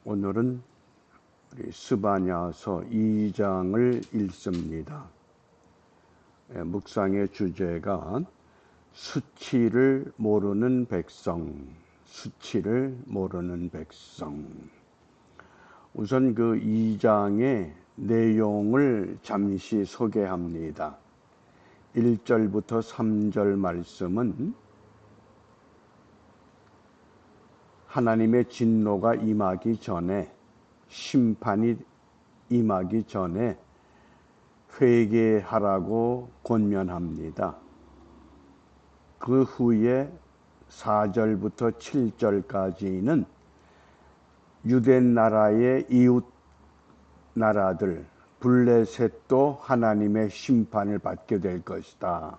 오늘은 우리 스바냐서 2장을 읽습니다. 묵상의 주제가 수치를 모르는 백성, 수치를 모르는 백성. 우선 그 2장의 내용을 잠시 소개합니다. 1절부터 3절 말씀은 하나님의 진노가 임하기 전에, 심판이 임하기 전에 회개하라고 권면합니다. 그 후에 4절부터 7절까지는 유대 나라의 이웃 나라들, 블레셋도 하나님의 심판을 받게 될 것이다.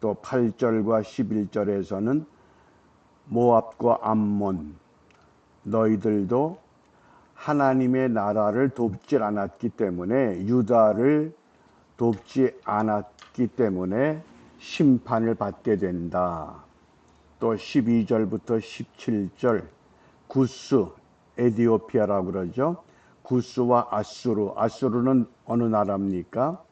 또 8절과 11절에서는 모압과 암몬, 너희들도 하나님의 나라를 돕지 않았기 때문에, 유다를 돕지 않았기 때문에 심판을 받게 된다. 또 12절부터 17절 구스, 에디오피아라고 그러죠. 구스와 아수르, 아수르는 어느 나라입니까?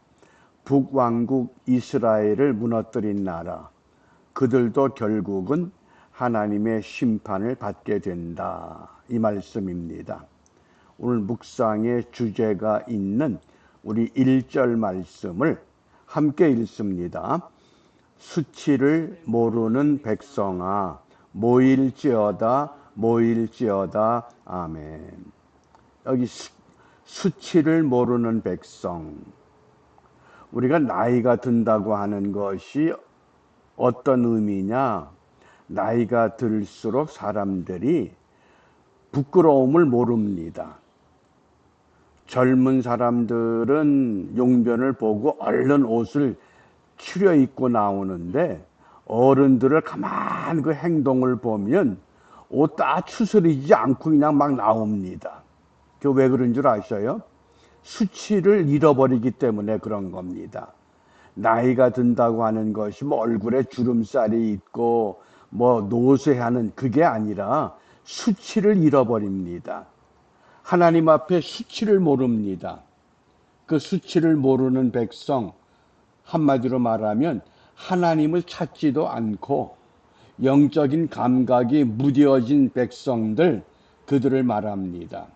북왕국 이스라엘을 무너뜨린 나라. 그들도 결국은 하나님의 심판을 받게 된다. 이 말씀입니다. 오늘 묵상의 주제가 있는 우리 1절 말씀을 함께 읽습니다. 수치를 모르는 백성아, 모일지어다, 모일지어다. 아멘. 여기 수치를 모르는 백성. 우리가 나이가 든다고 하는 것이 어떤 의미냐? 나이가 들수록 사람들이 부끄러움을 모릅니다. 젊은 사람들은 용변을 보고 얼른 옷을 추려입고 나오는데, 어른들을 가만 그 행동을 보면 옷 다 추스리지 않고 그냥 막 나옵니다. 그 왜 그런 줄 아셔요? 수치를 잃어버리기 때문에 그런 겁니다. 나이가 든다고 하는 것이 뭐 얼굴에 주름살이 있고 뭐 노쇠하는 그게 아니라 수치를 잃어버립니다. 하나님 앞에 수치를 모릅니다. 그 수치를 모르는 백성, 한마디로 말하면 하나님을 찾지도 않고 영적인 감각이 무뎌진 백성들, 그들을 말합니다.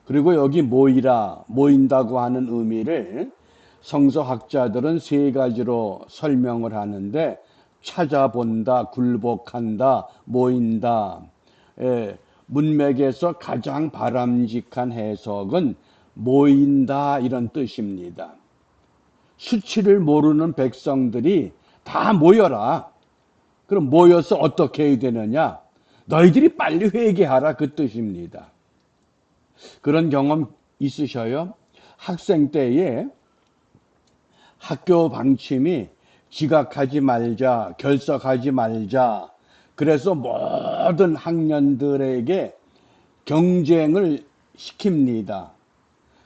그리고 여기 모이라, 모인다고 하는 의미를 성서학자들은 세 가지로 설명을 하는데, 찾아본다, 굴복한다, 모인다. 문맥에서 가장 바람직한 해석은 모인다, 이런 뜻입니다. 수치를 모르는 백성들이 다 모여라. 그럼 모여서 어떻게 해야 되느냐? 너희들이 빨리 회개하라, 그 뜻입니다. 그런 경험 있으셔요? 학생 때에 학교 방침이 지각하지 말자, 결석하지 말자. 그래서 모든 학년들에게 경쟁을 시킵니다.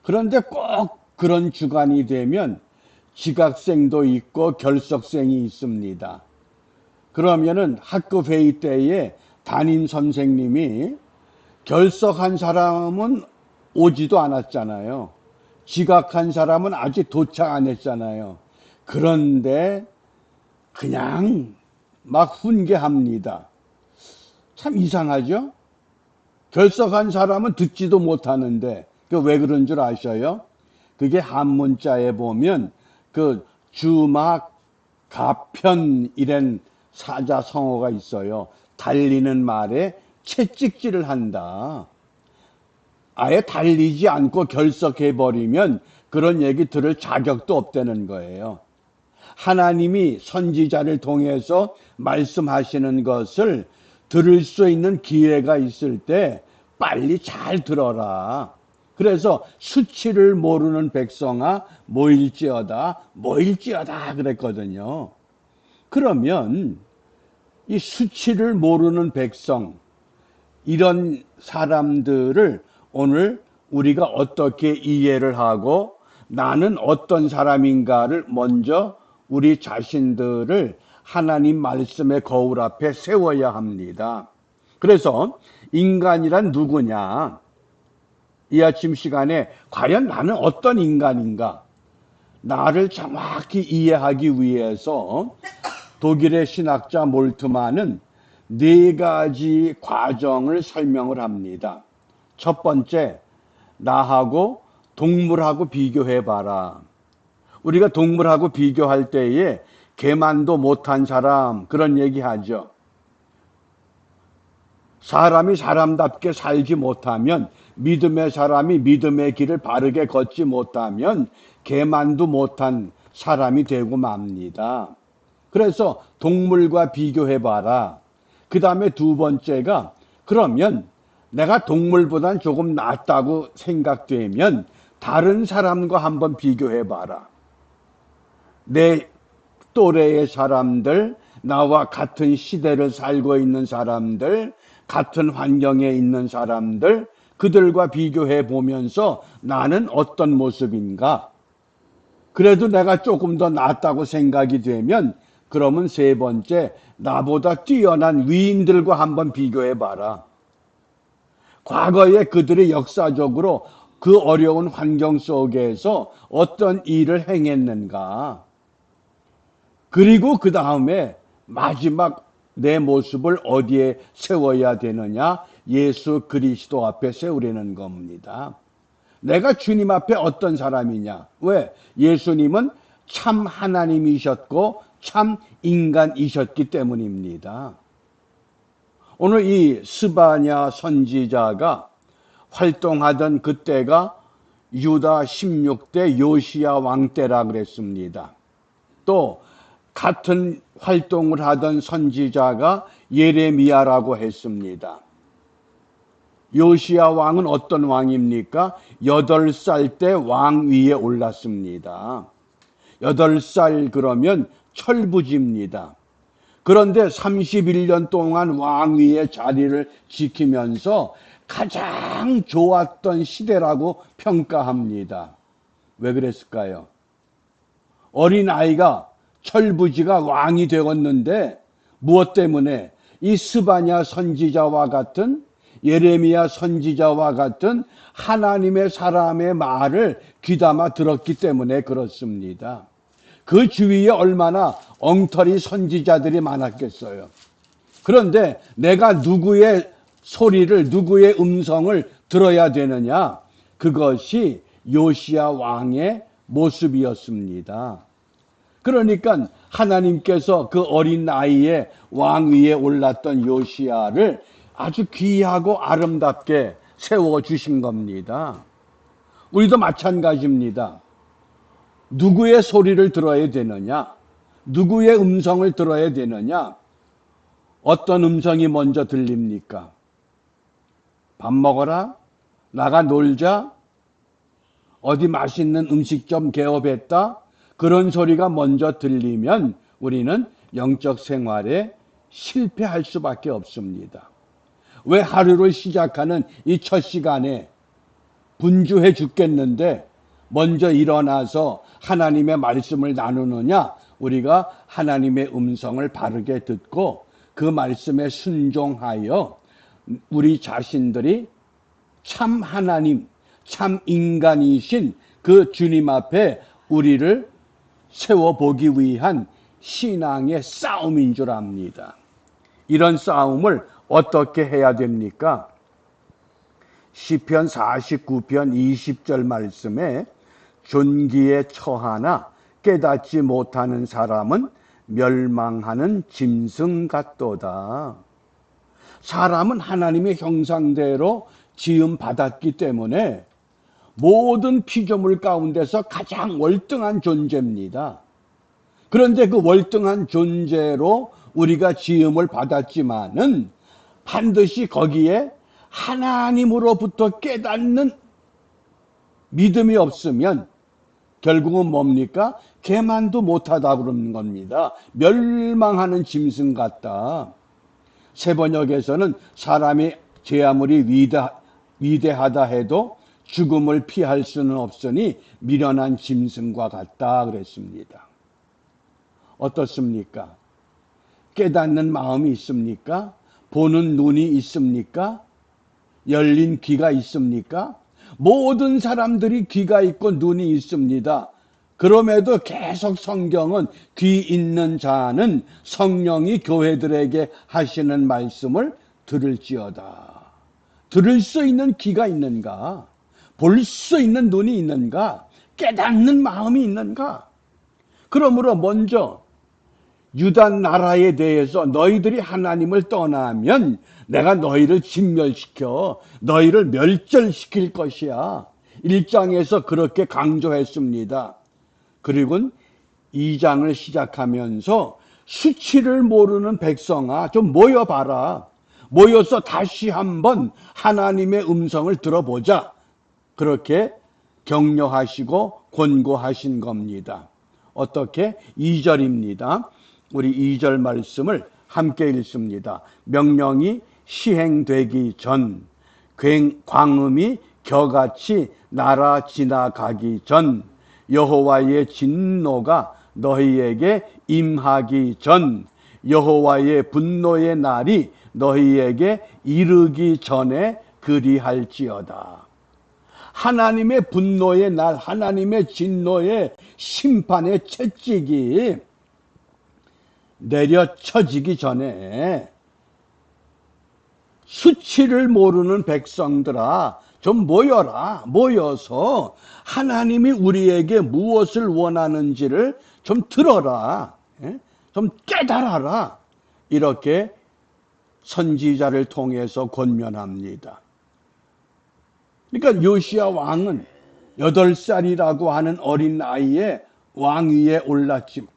그런데 꼭 그런 주간이 되면 지각생도 있고 결석생이 있습니다. 그러면은 학교 회의 때에 담임 선생님이 결석한 사람은 오지도 않았잖아요. 지각한 사람은 아직 도착 안 했잖아요. 그런데 그냥 막 훈계합니다. 참 이상하죠? 결석한 사람은 듣지도 못하는데, 그 왜 그런 줄 아셔요? 그게 한문자에 보면 그 주막 가편 이런 사자성어가 있어요. 달리는 말에 채찍질을 한다. 아예 달리지 않고 결석해버리면 그런 얘기 들을 자격도 없다는 거예요. 하나님이 선지자를 통해서 말씀하시는 것을 들을 수 있는 기회가 있을 때 빨리 잘 들어라. 그래서 수치를 모르는 백성아, 모일지어다, 모일지어다 그랬거든요. 그러면 이 수치를 모르는 백성, 이런 사람들을 오늘 우리가 어떻게 이해를 하고 나는 어떤 사람인가를 먼저 우리 자신들을 하나님 말씀의 거울 앞에 세워야 합니다. 그래서 인간이란 누구냐? 이 아침 시간에 과연 나는 어떤 인간인가? 나를 정확히 이해하기 위해서 독일의 신학자 몰트만은 네 가지 과정을 설명을 합니다. 첫 번째, 나하고 동물하고 비교해봐라. 우리가 동물하고 비교할 때에 개만도 못한 사람, 그런 얘기 하죠. 사람이 사람답게 살지 못하면, 믿음의 사람이 믿음의 길을 바르게 걷지 못하면 개만도 못한 사람이 되고 맙니다. 그래서 동물과 비교해봐라. 그 다음에 두 번째가, 그러면 내가 동물보단 조금 낫다고 생각되면 다른 사람과 한번 비교해봐라. 내 또래의 사람들, 나와 같은 시대를 살고 있는 사람들, 같은 환경에 있는 사람들, 그들과 비교해 보면서 나는 어떤 모습인가? 그래도 내가 조금 더 낫다고 생각이 되면, 그러면 세 번째, 나보다 뛰어난 위인들과 한번 비교해 봐라. 과거에 그들이 역사적으로 그 어려운 환경 속에서 어떤 일을 행했는가? 그리고 그 다음에 마지막 내 모습을 어디에 세워야 되느냐? 예수 그리스도 앞에 세우려는 겁니다. 내가 주님 앞에 어떤 사람이냐? 왜? 예수님은 참 하나님이셨고 참 인간이셨기 때문입니다. 오늘 이 스바냐 선지자가 활동하던 그때가 유다 16대 요시야 왕 때라 그랬습니다. 또 같은 활동을 하던 선지자가 예레미야라고 했습니다. 요시야 왕은 어떤 왕입니까? 8살 때 왕 위에 올랐습니다. 8살 그러면 철부지입니다. 그런데 31년 동안 왕 위에 자리를 지키면서 가장 좋았던 시대라고 평가합니다. 왜 그랬을까요? 어린아이가 철부지가 왕이 되었는데 무엇 때문에? 이 스바냐 선지자와 같은, 예레미야 선지자와 같은 하나님의 사람의 말을 귀담아 들었기 때문에 그렇습니다. 그 주위에 얼마나 엉터리 선지자들이 많았겠어요. 그런데 내가 누구의 소리를, 누구의 음성을 들어야 되느냐? 그것이 요시야 왕의 모습이었습니다. 그러니까 하나님께서 그 어린 나이에 왕 위에 올랐던 요시야를 아주 귀하고 아름답게 세워주신 겁니다. 우리도 마찬가지입니다. 누구의 소리를 들어야 되느냐? 누구의 음성을 들어야 되느냐? 어떤 음성이 먼저 들립니까? 밥 먹어라? 나가 놀자? 어디 맛있는 음식점 개업했다? 그런 소리가 먼저 들리면 우리는 영적 생활에 실패할 수밖에 없습니다. 왜 하루를 시작하는 이 첫 시간에 분주해 죽겠는데 먼저 일어나서 하나님의 말씀을 나누느냐? 우리가 하나님의 음성을 바르게 듣고 그 말씀에 순종하여 우리 자신들이 참 하나님, 참 인간이신 그 주님 앞에 우리를 세워보기 위한 신앙의 싸움인 줄 압니다. 이런 싸움을 어떻게 해야 됩니까? 시편 49편 20절 말씀에 존귀에 처하나 깨닫지 못하는 사람은 멸망하는 짐승 같도다. 사람은 하나님의 형상대로 지음 받았기 때문에 모든 피조물 가운데서 가장 월등한 존재입니다. 그런데 그 월등한 존재로 우리가 지음을 받았지만은 반드시 거기에 하나님으로부터 깨닫는 믿음이 없으면 결국은 뭡니까? 개만도 못하다 그러는 겁니다. 멸망하는 짐승 같다. 세번역에서는 사람이 제 아무리 위대하다 해도 죽음을 피할 수는 없으니 미련한 짐승과 같다 그랬습니다. 어떻습니까? 깨닫는 마음이 있습니까? 보는 눈이 있습니까? 열린 귀가 있습니까? 모든 사람들이 귀가 있고 눈이 있습니다. 그럼에도 계속 성경은 귀 있는 자는 성령이 교회들에게 하시는 말씀을 들을지어다. 들을 수 있는 귀가 있는가? 볼 수 있는 눈이 있는가? 깨닫는 마음이 있는가? 그러므로 먼저 유다 나라에 대해서 너희들이 하나님을 떠나면 내가 너희를 진멸시켜 너희를 멸절시킬 것이야. 1장에서 그렇게 강조했습니다. 그리고 2장을 시작하면서 수치를 모르는 백성아 좀 모여봐라. 모여서 다시 한번 하나님의 음성을 들어보자. 그렇게 격려하시고 권고하신 겁니다. 어떻게? 2절입니다. 우리 2절 말씀을 함께 읽습니다. 명령이 시행되기 전, 광음이 겨같이 날아 지나가기 전, 여호와의 진노가 너희에게 임하기 전, 여호와의 분노의 날이 너희에게 이르기 전에 그리할지어다. 하나님의 분노의 날, 하나님의 진노의 심판의 채찍이 내려쳐지기 전에 수치를 모르는 백성들아 좀 모여라. 모여서 하나님이 우리에게 무엇을 원하는지를 좀 들어라. 좀 깨달아라. 이렇게 선지자를 통해서 권면합니다. 그러니까 요시야 왕은 8살이라고 하는 어린 나이에 왕위에 올랐지만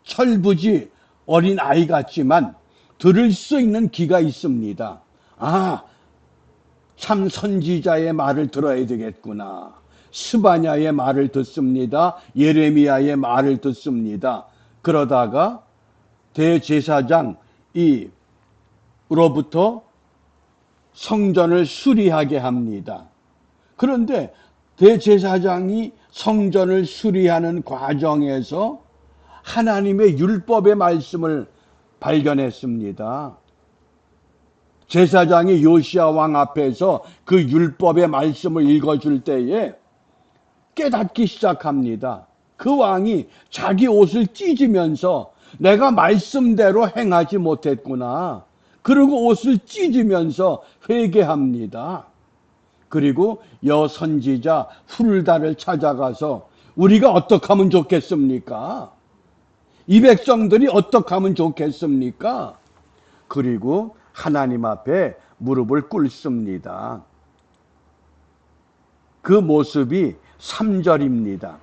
철부지 어린 아이 같지만 들을 수 있는 귀가 있습니다. 아, 참 선지자의 말을 들어야 되겠구나. 스바냐의 말을 듣습니다. 예레미야의 말을 듣습니다. 그러다가 대제사장으로부터 성전을 수리하게 합니다. 그런데 대제사장이 성전을 수리하는 과정에서 하나님의 율법의 말씀을 발견했습니다. 제사장이 요시야 왕 앞에서 그 율법의 말씀을 읽어줄 때에 깨닫기 시작합니다. 그 왕이 자기 옷을 찢으면서 내가 말씀대로 행하지 못했구나. 그리고 옷을 찢으면서 회개합니다. 그리고 여선지자 훌다를 찾아가서 우리가 어떻게 하면 좋겠습니까? 이 백성들이 어떻게 하면 좋겠습니까? 그리고 하나님 앞에 무릎을 꿇습니다. 그 모습이 3절입니다.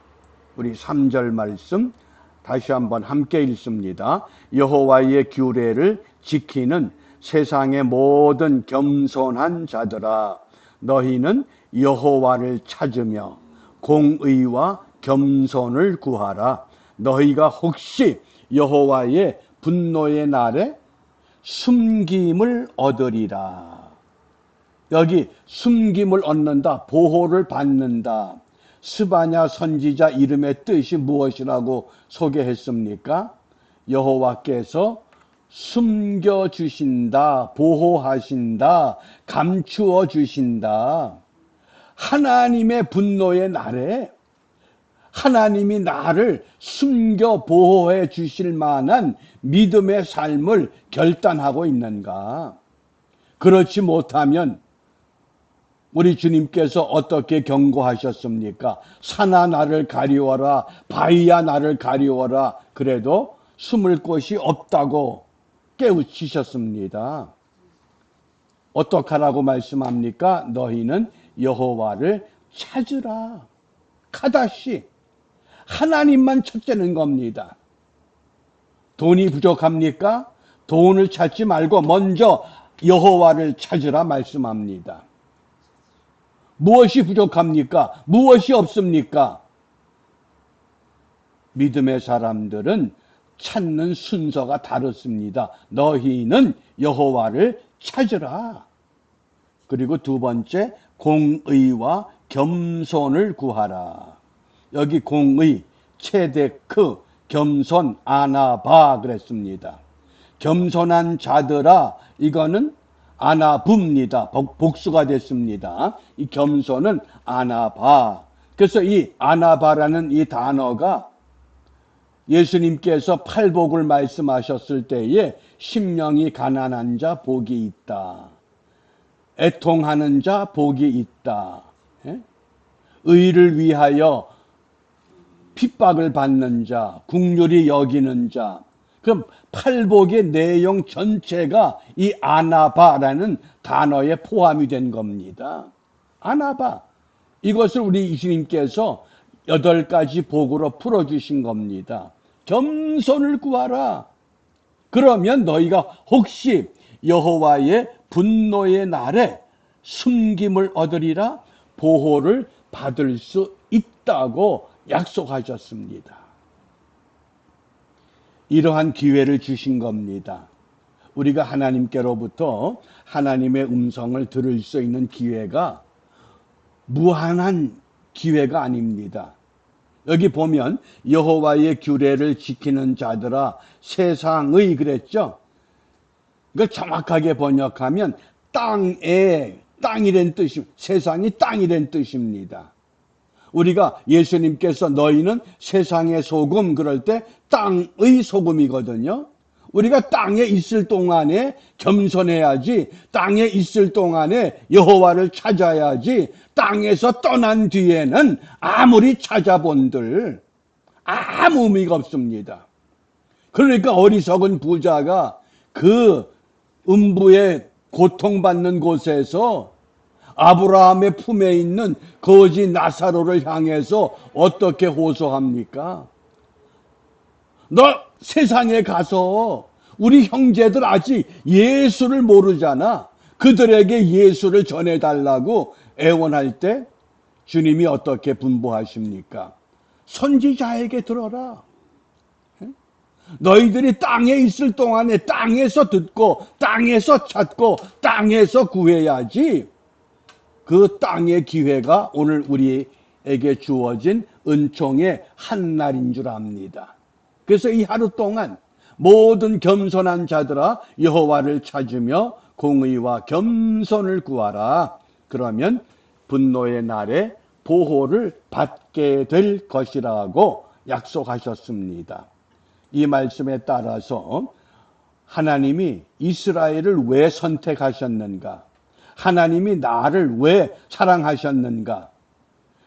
우리 3절 말씀 다시 한번 함께 읽습니다. 여호와의 규례를 지키는 세상의 모든 겸손한 자들아, 너희는 여호와를 찾으며 공의와 겸손을 구하라. 너희가 혹시 여호와의 분노의 날에 숨김을 얻으리라. 여기 숨김을 얻는다, 보호를 받는다. 스바냐 선지자 이름의 뜻이 무엇이라고 소개했습니까? 여호와께서 숨겨주신다, 보호하신다, 감추어 주신다. 하나님의 분노의 날에 하나님이 나를 숨겨 보호해 주실 만한 믿음의 삶을 결단하고 있는가? 그렇지 못하면 우리 주님께서 어떻게 경고하셨습니까? 산아 나를 가리워라, 바위야 나를 가리워라. 그래도 숨을 곳이 없다고 깨우치셨습니다. 어떡하라고 말씀합니까? 너희는 여호와를 찾으라. 카다시. 하나님만 찾자는 겁니다. 돈이 부족합니까? 돈을 찾지 말고 먼저 여호와를 찾으라 말씀합니다. 무엇이 부족합니까? 무엇이 없습니까? 믿음의 사람들은 찾는 순서가 다릅니다. 너희는 여호와를 찾으라. 그리고 두 번째, 공의와 겸손을 구하라. 여기 공의, 체데크, 겸손, 아나바 그랬습니다. 겸손한 자들아, 이거는 아나부입니다. 복수가 됐습니다. 이 겸손은 아나바. 그래서 이 아나바라는 이 단어가 예수님께서 팔복을 말씀하셨을 때에 심령이 가난한 자 복이 있다. 애통하는 자 복이 있다. 의를 위하여 핍박을 받는 자, 긍휼히 여기는 자. 그럼 팔복의 내용 전체가 이 아나바라는 단어에 포함이 된 겁니다. 아나바. 이것을 우리 예수님께서 8가지 복으로 풀어주신 겁니다. 겸손을 구하라. 그러면 너희가 혹시 여호와의 분노의 날에 숨김을 얻으리라, 보호를 받을 수 있다고 약속하셨습니다. 이러한 기회를 주신 겁니다. 우리가 하나님께로부터 하나님의 음성을 들을 수 있는 기회가 무한한 기회가 아닙니다. 여기 보면 여호와의 규례를 지키는 자들아 세상의 그랬죠. 그걸 정확하게 번역하면 땅이란 뜻이, 세상이 땅이란 뜻입니다. 우리가 예수님께서 너희는 세상의 소금 그럴 때 땅의 소금이거든요. 우리가 땅에 있을 동안에 겸손해야지, 땅에 있을 동안에 여호와를 찾아야지, 땅에서 떠난 뒤에는 아무리 찾아본들 아무 의미가 없습니다. 그러니까 어리석은 부자가 그 음부에 고통받는 곳에서 아브라함의 품에 있는 거지 나사로를 향해서 어떻게 호소합니까? 너 세상에 가서 우리 형제들 아직 예수를 모르잖아. 그들에게 예수를 전해달라고 애원할 때 주님이 어떻게 분부하십니까? 선지자에게 들어라. 너희들이 땅에 있을 동안에 땅에서 듣고 땅에서 찾고 땅에서 구해야지. 그 땅의 기회가 오늘 우리에게 주어진 은총의 한 날인 줄 압니다. 그래서 이 하루 동안 모든 겸손한 자들아 여호와를 찾으며 공의와 겸손을 구하라. 그러면 분노의 날에 보호를 받게 될 것이라고 약속하셨습니다. 이 말씀에 따라서 하나님이 이스라엘을 왜 선택하셨는가? 하나님이 나를 왜 사랑하셨는가?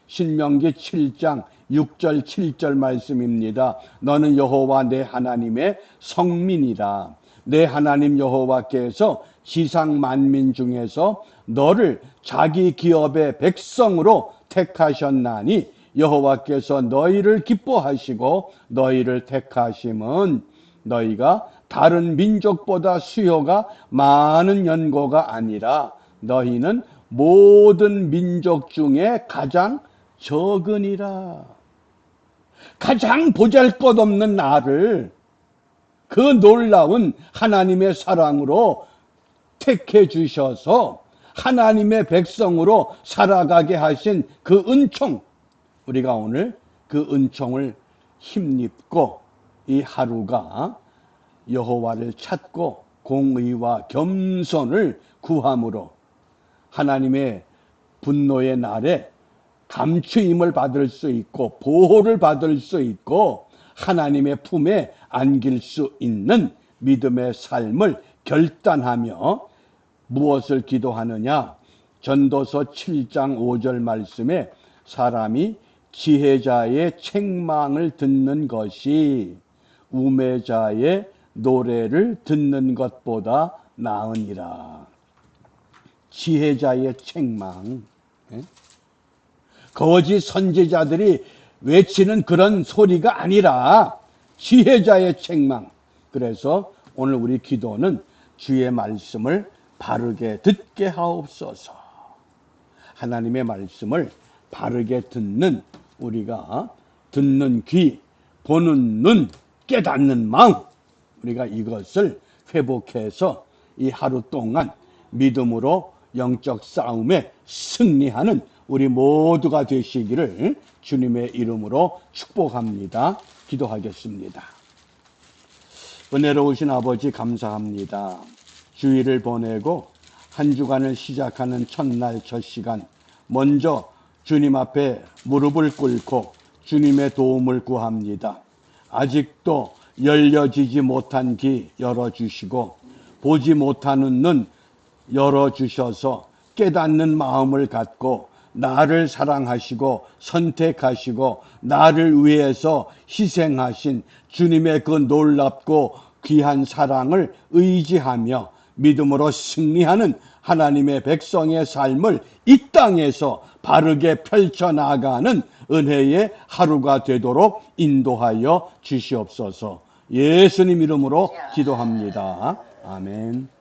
신명기 7장 6절 7절 말씀입니다. 너는 여호와 내 하나님의 성민이라. 내 하나님 여호와께서 지상 만민 중에서 너를 자기 기업의 백성으로 택하셨나니 여호와께서 너희를 기뻐하시고 너희를 택하심은 너희가 다른 민족보다 수요가 많은 연고가 아니라 너희는 모든 민족 중에 가장 적으니라. 가장 보잘것없는 나를 그 놀라운 하나님의 사랑으로 택해 주셔서 하나님의 백성으로 살아가게 하신 그 은총, 우리가 오늘 그 은총을 힘입고 이 하루가 여호와를 찾고 공의와 겸손을 구함으로 하나님의 분노의 날에 감추임을 받을 수 있고 보호를 받을 수 있고 하나님의 품에 안길 수 있는 믿음의 삶을 결단하며 무엇을 기도하느냐? 전도서 7장 5절 말씀에 사람이 지혜자의 책망을 듣는 것이 우매자의 노래를 듣는 것보다 나으니라. 지혜자의 책망. 거짓 선지자들이 외치는 그런 소리가 아니라 지혜자의 책망. 그래서 오늘 우리 기도는 주의 말씀을 바르게 듣게 하옵소서. 하나님의 말씀을 바르게 듣는 우리가 듣는 귀, 보는 눈, 깨닫는 마음, 우리가 이것을 회복해서 이 하루 동안 믿음으로 영적 싸움에 승리하는 우리 모두가 되시기를 주님의 이름으로 축복합니다. 기도하겠습니다. 은혜로우신 아버지 감사합니다. 주일을 보내고 한 주간을 시작하는 첫날 첫 시간 먼저 주님 앞에 무릎을 꿇고 주님의 도움을 구합니다. 아직도 열려지지 못한 귀 열어주시고 보지 못하는 눈 열어주셔서 깨닫는 마음을 갖고 나를 사랑하시고 선택하시고 나를 위해서 희생하신 주님의 그 놀랍고 귀한 사랑을 의지하며 믿음으로 승리하는 하나님의 백성의 삶을 이 땅에서 바르게 펼쳐나가는 은혜의 하루가 되도록 인도하여 주시옵소서. 예수님 이름으로 기도합니다. 아멘.